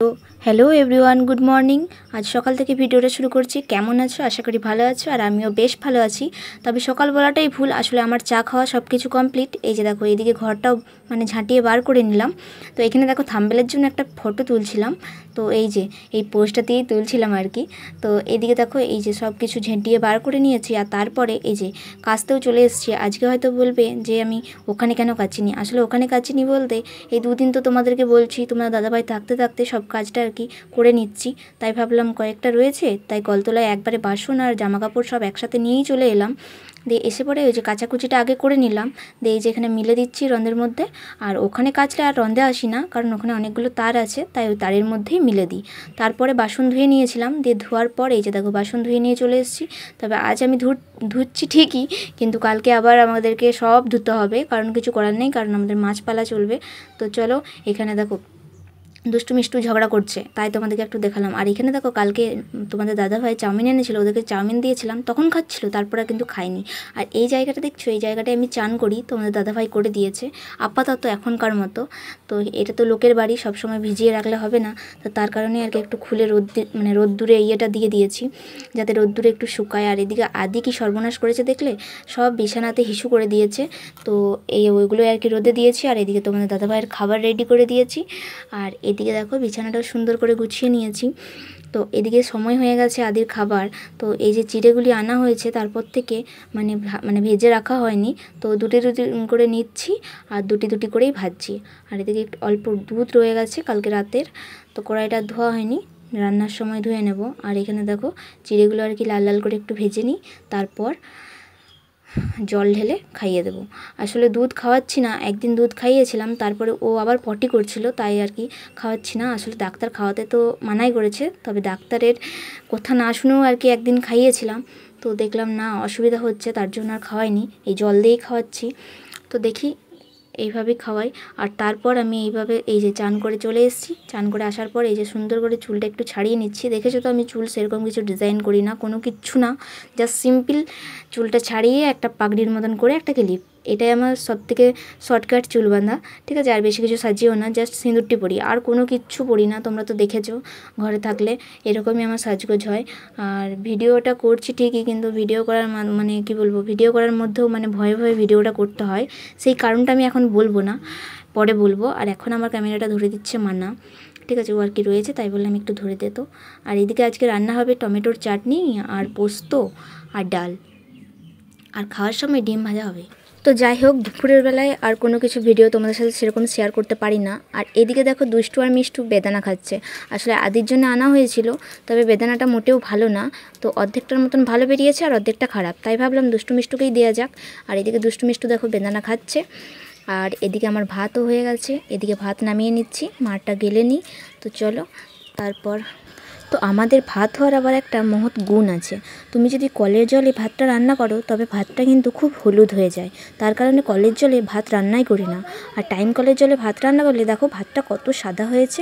তো hello everyone, good morning. আজ সকাল থেকে ভিডিওটা শুরু করছি। কেমন আছো? আশা করি ভালো আছো, আর আমিও বেশ ভালো আছি। তবে সকাল বলাটাই ভুল, আসলে আমার চা খাওয়া সব কিছু কমপ্লিট। এই যে দেখো, এইদিকে ঘরটাও ঝাঁটিয়ে বার করে নিলাম। তো এখানে দেখো, থাম্বনেলের জন্য একটা ফটো তুলছিলাম। তো এই যে এই পোস্টটা দিয়েই তুলছিলাম আর কি। তো এইদিকে দেখো, এই যে সব কিছু ঝেঁটিয়ে বার করে নিয়েছি, আর তারপরে এই যে কাচতেও চলে এসেছি। আজকে হয়তো বলবে যে আমি ওখানে কেন কাচিনি, আসলে ওখানে কাচিনি বলতে এই দুদিন তো তোমাদেরকে বলছি, তোমার দাদাভাই থাকতে থাকতে সব কাজটা আর কি করে নিচ্ছি। তাই ভাবলাম কয়েকটা রয়েছে, তাই কলতলায় একবারে বাসন আর জামাকাপড় সব একসাথে নিয়েই চলে এলাম। দিয়ে এসে পরে ওই যে কাচাকুচিটা আগে করে নিলাম। দিয়ে এই যে এখানে মিলে দিচ্ছি রন্ধ্রের মধ্যে। আর ওখানে কাচলে আর রন্ধে আসি না, কারণ ওখানে অনেকগুলো তার আছে, তাই ওই তারের মধ্যেই মিলে দিই। তারপরে বাসন ধুয়ে নিয়েছিলাম, দিয়ে ধোয়ার পর এই যে দেখো বাসন ধুয়ে নিয়ে চলে এসেছি। তবে আজ আমি ধুচ্ছি ঠিকই, কিন্তু কালকে আবার আমাদেরকে সব ধুতে হবে, কারণ কিছু করার নেই, কারণ আমাদের মাছ পালা চলবে। তো চলো, এখানে দেখো দুষ্টু মিষ্টু ঝগড়া করছে, তাই তোমাদেরকে একটু দেখালাম। আর এখানে দেখো, কালকে তোমাদের দাদাভাই চাউমিন এনেছিল, ওদেরকে চাউমিন দিয়েছিলাম, তখন খাচ্ছিল, তারপরে কিন্তু খাইনি। আর এই জায়গাটা দেখছো, এই জায়গাটায় আমি চান করি, তোমাদের দাদাভাই করে দিয়েছে আপাতত এখনকার মতো। তো এটা তো লোকের বাড়ি, সবসময় ভিজিয়ে রাখলে হবে না, তো তার কারণে আর কি একটু খুলে রোদ্দুরে ইয়েটা দিয়ে দিয়েছি, যাতে রোদ্দুরে একটু শুকায়। আর এদিকে আদি কি সর্বনাশ করেছে দেখলে, সব বিছানাতে হিসু করে দিয়েছে। তো ওইগুলো আর কি রোদে দিয়েছি। আর এদিকে তোমাদের দাদাভাইয়ের খাবার রেডি করে দিয়েছি। আর এদিকে দেখো, বিছানাটাও সুন্দর করে গুছিয়ে নিয়েছি। তো এদিকে সময় হয়ে গেছে আদির খাবার। তো এই যে চিড়েগুলি আনা হয়েছে, তারপর থেকে ভেজে রাখা হয়নি, তো দুটি দুটি করে নিচ্ছি, আর দুটি দুটি করেই ভাজছি। আর এদিকে একটু অল্প দুধ রয়ে গেছে কালকে রাতের, তো কড়াইটা ধোয়া হয়নি, রান্নার সময় ধুয়ে নেব। আর এখানে দেখো, চিড়েগুলো আর কি লাল লাল করে একটু ভেজে নিই, তারপর জল ঢেলে খাইয়ে দেবো। আসলে দুধ খাওয়াচ্ছি না, একদিন দুধ খাইয়েছিলাম, তারপরে ও আবার পটি করছিল, তাই আর কি খাওয়াচ্ছি না। আসলে ডাক্তার খাওয়াতে তো মানাই করেছে, তবে ডাক্তারের কথা না শুনেও আর কি একদিন খাইয়েছিলাম, তো দেখলাম না অসুবিধা হচ্ছে, তার জন্য আর খাওয়াইনি, এই জল দিয়েই খাওয়াচ্ছি। তো দেখি এইভাবেই খাওয়াই। আর তারপর আমি এইভাবে এই যে চান করে চলে এসেছি। চান করে আসার পর এই যে সুন্দর করে চুলটা একটু ছাড়িয়ে নিচ্ছি। দেখেছো তো, আমি চুল সেরকম কিছু ডিজাইন করি না, কোনো কিচ্ছু না, জাস্ট সিম্পল চুলটা ছাড়িয়ে একটা পাগড়ির মতন করে একটা ক্লিপ, এটাই আমার সবথেকে শর্টকাট চুল বাঁধা, ঠিক আছে। আর বেশি কিছু সাজিয়েও না, জাস্ট সিঁদুরটি পরি, আর কোনো কিচ্ছু পরি না। তোমরা তো দেখেছো ঘরে থাকলে এরকমই আমার সাজগোজ হয়। আর ভিডিওটা করছি ঠিকই, কিন্তু ভিডিও করার কি বলবো, ভিডিও করার মধ্যেও ভয়ে ভয়ে ভিডিওটা করতে হয়, সেই কারণটা আমি এখন বলবো না, পরে বলবো। আর এখন আমার ক্যামেরাটা ধরে দিচ্ছে মানা, ঠিক আছে, ও আর কি রয়েছে, তাই বললাম একটু ধরে দিত। আর এদিকে আজকে রান্না হবে টমেটোর চাটনি আর পোস্ত আর ডাল, আর খাওয়ার সময় ডিম ভাজা হবে। তো যাই হোক, দুপুরের বেলায় আর কোনো কিছু ভিডিও তোমাদের সাথে সেরকম শেয়ার করতে পারি না। আর এদিকে দেখো, দুষ্টু আর মিষ্টু বেদানা খাচ্ছে। আসলে আদির জন্য আনা হয়েছিল, তবে বেদানাটা মোটেও ভালো না, তো অর্ধেকটার মতন ভালো বেরিয়েছে আর অর্ধেকটা খারাপ, তাই ভাবলাম দুষ্টু মিষ্টুকেই দেওয়া যাক। আর এদিকে দুষ্টু মিষ্টু দেখো বেদানা খাচ্ছে। আর এদিকে আমার ভাতও হয়ে গেছে, এদিকে ভাত নামিয়ে নিচ্ছি, মারটা গেলে নিই। তো চলো, তারপর তো আমাদের ভাত হওয়ার আবার একটা মহৎ গুণ আছে। তুমি যদি কলের জলে ভাতটা রান্না করো, তবে ভাতটা কিন্তু খুব হলুদ হয়ে যায়, তার কারণে কলের জলে ভাত রান্নাই করি না। আর টাইম কলের জলে ভাত রান্না করলে দেখো ভাতটা কত সাদা হয়েছে,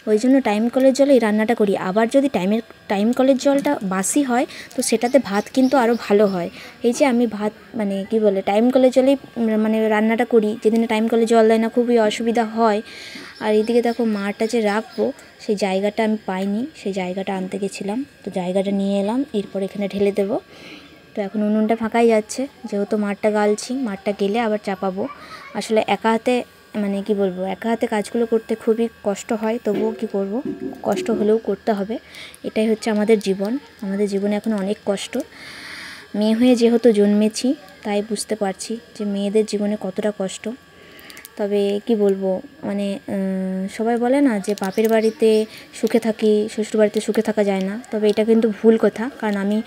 ওই জন্য টাইম কলের জলেই রান্নাটা করি। আবার যদি টাইম কলের জলটা বাসি হয়, তো সেটাতে ভাত কিন্তু আরও ভালো হয়। এই যে আমি ভাত কি বলে টাইম কলের জলেই রান্নাটা করি, যেদিনে টাইম কলে জল দেয় না খুবই অসুবিধা হয়। আর এদিকে দেখো, মাটা যে রাখবো সেই জায়গাটা আমি পাইনি, সেই জায়গাটা আনতে গেছিলাম, তো জায়গাটা নিয়ে এলাম, এরপর এখানে ঢেলে দেবো। তো এখন উনুনটা ফাঁকাই যাচ্ছে, যেহেতু মাঠটা গালছি, মাঠটা গেলে আবার চাপাবো। আসলে একা হাতে কি বলবো, একা হাতে কাজগুলো করতে খুবই কষ্ট হয়, তবুও কি করব, কষ্ট হলেও করতে হবে, এটাই হচ্ছে আমাদের জীবন। আমাদের জীবনে এখন অনেক কষ্ট। মেয়ে হয়ে যেহেতু জন্মেছি, তাই বুঝতে পারছি যে মেয়েদের জীবনে কতটা কষ্ট। তবে কি বলবো, সবাই বলে না যে বাপের বাড়িতে সুখে থাকি, শ্বশুর বাড়িতে সুখে থাকা যায় না, তবে এটা কিন্তু ভুল কথা। কারণ আমি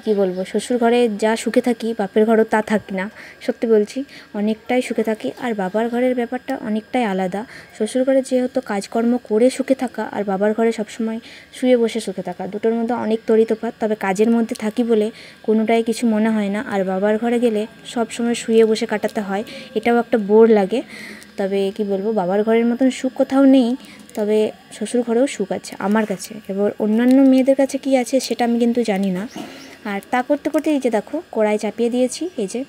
কি বলবো, শ্বশুর ঘরে যা সুখে থাকি, বাপের ঘরেও তা থাকি না, সত্যি বলছি, অনেকটাই সুখে থাকি। আর বাবার ঘরের ব্যাপারটা অনেকটাই আলাদা। শ্বশুর ঘরে যেহেতু কাজকর্ম করে সুখে থাকা, আর বাবার ঘরে সবসময় শুয়ে বসে সুখে থাকা, দুটোর মধ্যে অনেক তফাৎ। তবে কাজের মধ্যে থাকি বলে কোনোটাই কিছু মনে হয় না। আর বাবার ঘরে গেলে সব সময় শুয়ে বসে কাটাতে হয়, এটাও একটা বোর লাগে। তবে কি বলবো, বাবার ঘরের মতন সুখ কোথাও নেই, তবে শ্বশুর ঘরেও সুখ আছে আমার কাছে। এবার অন্যান্য মেয়েদের কাছে কি আছে সেটা আমি কিন্তু জানি না। আর তা করতে করতে এই যে দেখো, কড়াই চাপিয়ে দিয়েছি, এই যে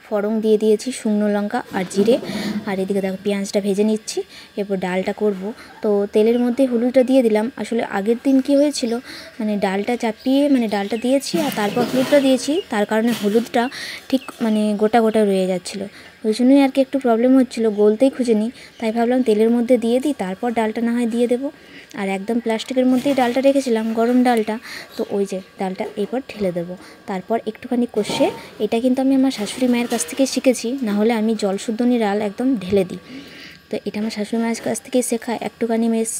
ফোড়ন দিয়ে দিয়েছি শুকনো লঙ্কা আর জিরে, আর এদিকে দেখো পেঁয়াজটা ভেজে নিচ্ছি। এরপর ডালটা করব, তো তেলের মধ্যে হলুদটা দিয়ে দিলাম। আসলে আগের দিন কি হয়েছিল, মানে ডালটা চাপিয়ে মানে ডালটা দিয়েছি আর তারপর হলুদটা দিয়েছি, তার কারণে হলুদটা ঠিক মানে গোটা গোটা রয়ে যাচ্ছিলো, ওই জন্যই আর কি একটু প্রবলেম হচ্ছিলো, গলতেই খুঁজেনি। তাই ভাবলাম তেলের মধ্যে দিয়ে দিই, তারপর ডালটা না হয় দিয়ে দেবো। আর একদম প্লাস্টিকের মধ্যেই ডালটা রেখেছিলাম, গরম ডালটা, তো ওই যে ডালটা এরপর ঢেলে দেবো। তারপর একটুখানি কষে, এটা কিন্তু আমি আমার শাশুড়ি মায়ের কাছ থেকে শিখেছি, না হলে আমি জল শুদ্ধনি ডাল একদম ঢেলে দিই। তো এটা আমার শাশুড়ি মায়ের কাছ থেকে শেখা। একটুখানি বেশ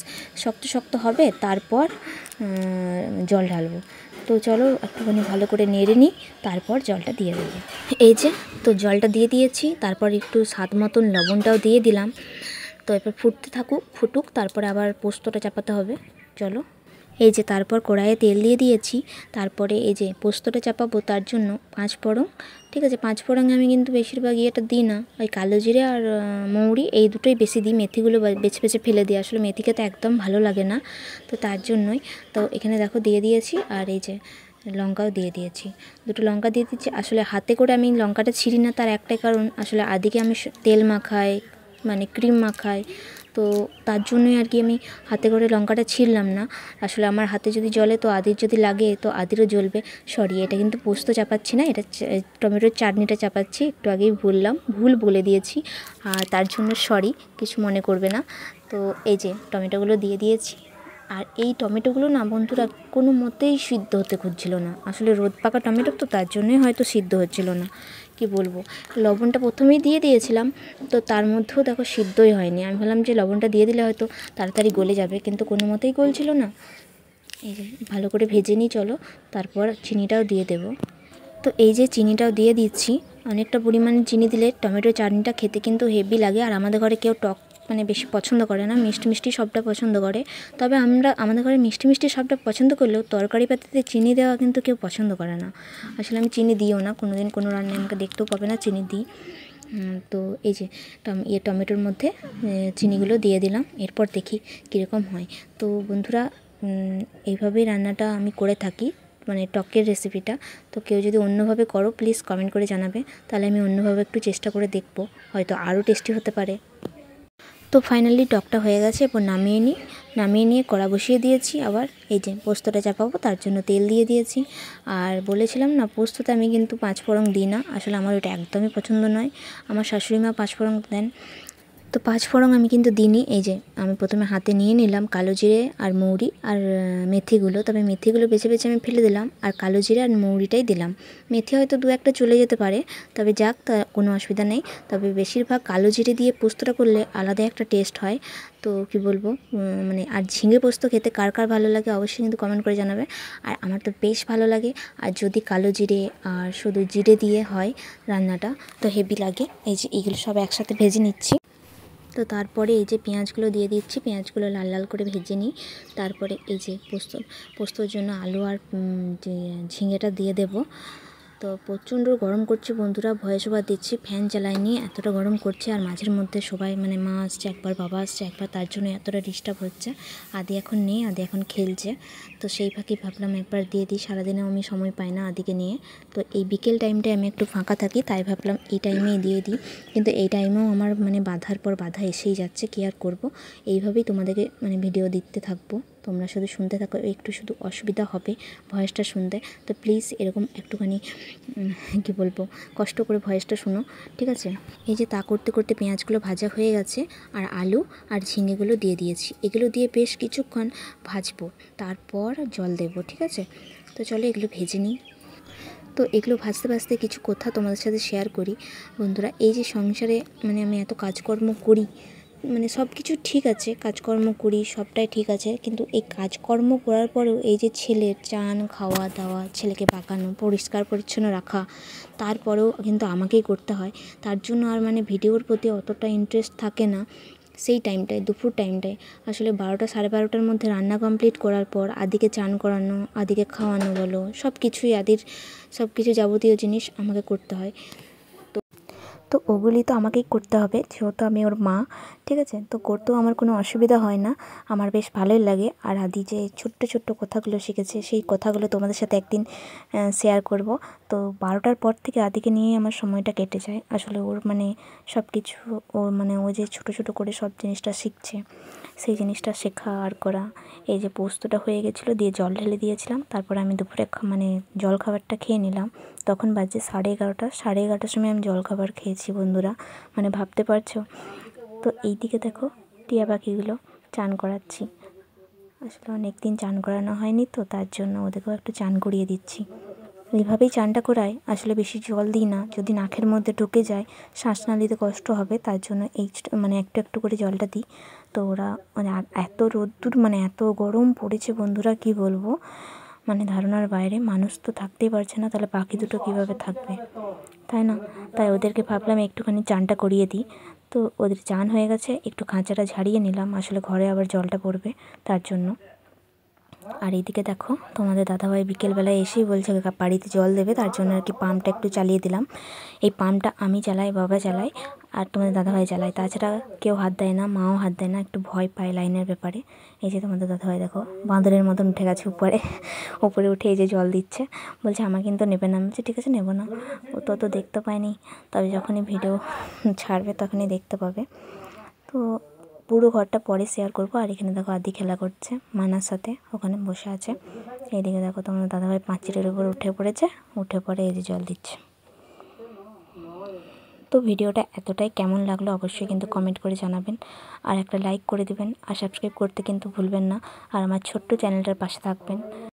শক্ত শক্ত হবে, তারপর জল ঢালবো। তো চলো একটুখানি ভালো করে নেড়ে নিই, তারপর জলটা দিয়ে দেবো। এই যে তো জলটা দিয়ে দিয়েছি, তারপর একটু স্বাদ মতন লবণটাও দিয়ে দিলাম। তো এরপর ফুটুক, তারপরে আবার পোস্তটা চাপাতে হবে। চলো, এই যে তারপর কড়াইয়ে তেল দিয়ে দিয়েছি, তারপরে এই যে পোস্তটা চাপাবো, তার জন্য 5 ফোড়ন, ঠিক আছে 5 ফোড়ন আমি কিন্তু বেশিরভাগ এটা দিই না, ওই কালো জিরে আর মৌরি এই দুটোই বেশি দিই, মেথিগুলো বেছে বেছে ফেলে দিই, আসলে মেথি খেতে একদম ভালো লাগে না, তো তার জন্যই। তো এখানে দেখো দিয়ে দিয়েছি, আর এই যে লঙ্কাও দিয়ে দিয়েছি, দুটো লঙ্কা দিয়ে দিচ্ছি। আসলে হাতে করে আমি লঙ্কাটা ছিঁড়ি না, তার একটাই কারণ, আসলে আদিকে আমি তেল মাখাই, মানে ক্রিম মাখাই, তো তার জন্যই আর কি আমি হাতে করে লঙ্কাটা ছিঁড়লাম না। আসলে আমার হাতে যদি জ্বলে তো আদির যদি লাগে তো আদিরও জ্বলবে। সরি, এটা কিন্তু পোস্ত চাপাচ্ছি না, এটা টমেটোর চাটনিটা চাপাচ্ছি, একটু আগেই ভুল বলে দিয়েছি, আর তার জন্য সরি, কিছু মনে করবে না। তো এই যে টমেটোগুলো দিয়ে দিয়েছি, আর এই টমেটোগুলো না বন্ধুরা কোনো মতেই সিদ্ধ হতে খুঁজছিল না, আসলে রোদ পাকা টমেটো তো তার জন্যই হয়তো সিদ্ধ হচ্ছিল না, কি বলবো। লবণটা প্রথমেই দিয়ে দিয়েছিলাম, তো তার মধ্যেও দেখো সিদ্ধই হয়নি। আমি ভাবলাম যে লবণটা দিয়ে দিলে হয়তো তাড়াতাড়ি গলে যাবে, কিন্তু কোনো মতেই গলছিল না। এই যে ভালো করে ভেজে নিই, চলো তারপর চিনিটাও দিয়ে দেবো। তো এই যে চিনিটাও দিয়ে দিচ্ছি, অনেকটা পরিমাণে চিনি দিলে টমেটো চাটনিটা খেতে কিন্তু হেভি লাগে, আর আমাদের ঘরে কেউ টক মানে বেশি পছন্দ করে না, মিষ্টি মিষ্টি সবটা পছন্দ করে। তবে আমাদের ঘরে মিষ্টি মিষ্টি সবটা পছন্দ করলেও তরকারি পাতিতে চিনি দেওয়া কিন্তু কেউ পছন্দ করে না। আসলে আমি চিনি দিও না, কোনো দিন কোনো রান্নায় আমাকে দেখতেও পাবে না চিনি দিই। তো এই যে টমেটোর মধ্যে চিনিগুলো দিয়ে দিলাম, এরপর দেখি কীরকম হয়। তো বন্ধুরা এইভাবেই রান্নাটা আমি করে থাকি, মানে টকের রেসিপিটা। তো কেউ যদি অন্যভাবে করো প্লিজ কমেন্ট করে জানাবে, তাহলে আমি অন্যভাবে একটু চেষ্টা করে দেখব, হয়তো আরও টেস্টি হতে পারে। তো ফাইনালি টকটা হয়ে গেছে, এরপর নামিয়ে নিয়ে কড়া বসিয়ে দিয়েছি। আবার এই যে পোস্তটা চাপাবো, তার জন্য তেল দিয়ে দিয়েছি। আর বলেছিলাম না, পোস্ততে আমি কিন্তু 5 ফোড়ন দিই না, আসলে আমার ওটা একদমই পছন্দ নয়, আমার শাশুড়ি মা 5 ফোড়ন দেন, তো 5 ফোড়ন আমি কিন্তু দিইনি। এই যে আমি প্রথমে হাতে নিয়ে নিলাম কালো জিরে আর মৌরি আর মেথিগুলো, তবে মেথিগুলো বেছে বেছে আমি ফেলে দিলাম, আর কালো জিরে আর মৌরিটাই দিলাম। মেথি হয়তো 2-1টা চলে যেতে পারে, তবে যাক, তা কোনো অসুবিধা নেই। তবে বেশিরভাগ কালো জিরে দিয়ে পোস্তটা করলে আলাদা একটা টেস্ট হয়। তো কি বলবো, মানে আর ঝিঙে পোস্ত খেতে কার কার ভালো লাগে অবশ্যই কিন্তু কমেন্ট করে জানাবে। আর আমার তো বেশ ভালো লাগে, আর যদি কালো জিরে আর শুধু জিরে দিয়ে হয় রান্নাটা তো হেভি লাগে। এই যে এইগুলো সব একসাথে ভেজে নিচ্ছি। তো তারপরে এই যে পেঁয়াজগুলো দিয়ে দিচ্ছি, পেঁয়াজগুলো লাল লাল করে ভেজে নিই। তারপরে এই যে পোস্তর জন্য আলু আর ঝিঙেটা দিয়ে দেব। তো প্রচণ্ড গরম করছে বন্ধুরা, ভয়েস ওভার দিচ্ছি, ফ্যান চালাইনি, এতটা গরম করছে। আর মাঝের মধ্যে সবাই মানে মা আসছে একবার, বাবা আসছে একবার, তার জন্য এতটা ডিস্টার্ব হচ্ছে। আদি এখন নেই, আদি এখন খেলছে, তো সেই ফাঁকে ভাবলাম একবার দিয়ে দিই, সারাদিনেও আমি সময় পাই না আদিকে নিয়ে। তো এই বিকেল টাইমটায় আমি একটু ফাঁকা থাকি, তাই ভাবলাম এই টাইমেই দিয়ে দিই। কিন্তু এই টাইমেও আমার মানে বাধার পর বাধা এসেই যাচ্ছে, কী আর করবো। এইভাবেই তোমাদেরকে মানে ভিডিও দিতে থাকবো, তোমরা শুধু শুনতে থাকো, একটু শুধু অসুবিধা হবে ভয়েসটা শুনতে। তো প্লিজ এরকম একটুখানি কী বলবো, কষ্ট করে ভয়েসটা শোনো, ঠিক আছে। এই যে তা করতে করতে পেঁয়াজগুলো ভাজা হয়ে গেছে, আর আলু আর ঝিঙেগুলো দিয়ে দিয়েছি, এগুলো দিয়ে বেশ কিছুক্ষণ ভাজবো, তারপর জল দেবো, ঠিক আছে। তো চলো এগুলো ভেজে নিই। তো এগুলো ভাজতে ভাজতে কিছু কথা তোমাদের সাথে শেয়ার করি বন্ধুরা। এই যে সংসারে মানে আমি এত কাজকর্ম করি, মানে সব কিছু ঠিক আছে, কাজকর্ম করি সবটাই ঠিক আছে, কিন্তু এই কাজকর্ম করার পরেও এই যে ছেলের চান খাওয়া দাওয়া, ছেলেকে পাকানো, পরিষ্কার পরিচ্ছন্ন রাখা, তারপরেও কিন্তু আমাকেই করতে হয়। তার জন্য আর মানে ভিডিওর প্রতি অতটা ইন্টারেস্ট থাকে না। সেই টাইমটায়, দুপুর টাইমটায় আসলে 12টা 12:30টার মধ্যে রান্না কমপ্লিট করার পর আদিকে চান করানো, আদিকে খাওয়ানো বলো, সব কিছুই আদির সব কিছু যাবতীয় জিনিস আমাকে করতে হয়। তো তো ওগুলি তো আমাকেই করতে হবে, যেহেতু আমি ওর মা, ঠিক আছে। তো করতেও আমার কোনো অসুবিধা হয় না, আমার বেশ ভালোই লাগে। আর আদি যে ছোট্ট ছোট্ট কথাগুলো শিখেছে, সেই কথাগুলো তোমাদের সাথে একদিন শেয়ার করব। তো 12টার পর থেকে আদিকে নিয়েই আমার সময়টা কেটে যায়। আসলে ওর মানে সব কিছু, ওর মানে ও যে ছোটো ছোটো করে সব জিনিসটা শিখছে, সেই জিনিসটা শেখা আর করা। এই যে পোস্তটা হয়ে গেছিলো, দিয়ে জল ঢেলে দিয়েছিলাম, তারপরে আমি দুপুরে মানে জল খাবারটা খেয়ে নিলাম। তখন বাজে 11:30, 11:30টার সময় আমি জল খাবার খেয়েছি বন্ধুরা, মানে ভাবতে পারছো। তো এইদিকে দেখো টিয়া পাখিগুলো চান করাচ্ছি। আসলে অনেক দিন চান করানো হয়নি, তো তার জন্য ওদেরকেও একটু চান করিয়ে দিচ্ছি। এইভাবেই চানটা করাই, আসলে বেশি জল দিই না, যদি নাকের মধ্যে ঢুকে যায় শ্বাস না নিতে কষ্ট হবে, তার জন্য এই মানে একটু একটু করে জলটা দিই। তো ওরা মানে এত রোদ্দুর, মানে এত গরম পড়েছে বন্ধুরা, কি বলবো, মানে ধারণার বাইরে। মানুষ তো থাকতেই পারছে না, তাহলে পাখি দুটো কীভাবে থাকবে, তাই না? তাই ওদেরকে ভাবলাম একটুখানি চানটা করিয়ে দিই। তো ওদের চান হয়ে গেছে, একটু খাঁচাটা ঝাড়িয়ে নিলাম, আসলে ঘরে আবার জলটা পড়বে তার জন্য। আর এইদিকে দেখো তোমাদের দাদাভাই বিকেলবেলায় এসেই বলছে বাড়িতে জল দেবে, তার জন্য আর কি পাম্পটা একটু চালিয়ে দিলাম। এই পাম্পটা আমি চালাই, বাবা চালাই, আর তোমাদের দাদাভাই চালায়, তাছাড়া কেউ হাত দেয় না, মাও হাত দেয় না, একটু ভয় পায় লাইনের ব্যাপারে। এই যে তোমাদের দাদাভাই দেখো বাঁদরের মতন উঠে গেছে উপরে, উপরে উঠে এই যে জল দিচ্ছে, বলছে আমাকে কিন্তু নেবে না। আমি বলছি ঠিক আছে, নেবো না। ও তো দেখতে পায়নি, তবে যখনই ভিডিও ছাড়বে তখনই দেখতে পাবে। তো পুরো ঘরটা পরে শেয়ার করবো। আর এখানে দেখো আদি খেলা করছে মানার সাথে, ওখানে বসে আছে। এইদিকে দেখো তোমার দাদাভাই পাঁচিলের উপর উঠে পড়েছে, উঠে পড়ে এই যে জল দিচ্ছে। তো ভিডিওটা এতটাই কেমন লাগলো অবশ্যই কিন্তু কমেন্ট করে জানাবেন, আর একটা লাইক করে দিবেন, আর সাবস্ক্রাইব করতে কিন্তু ভুলবেন না, আর আমার ছোট্ট চ্যানেলটার পাশে থাকবেন।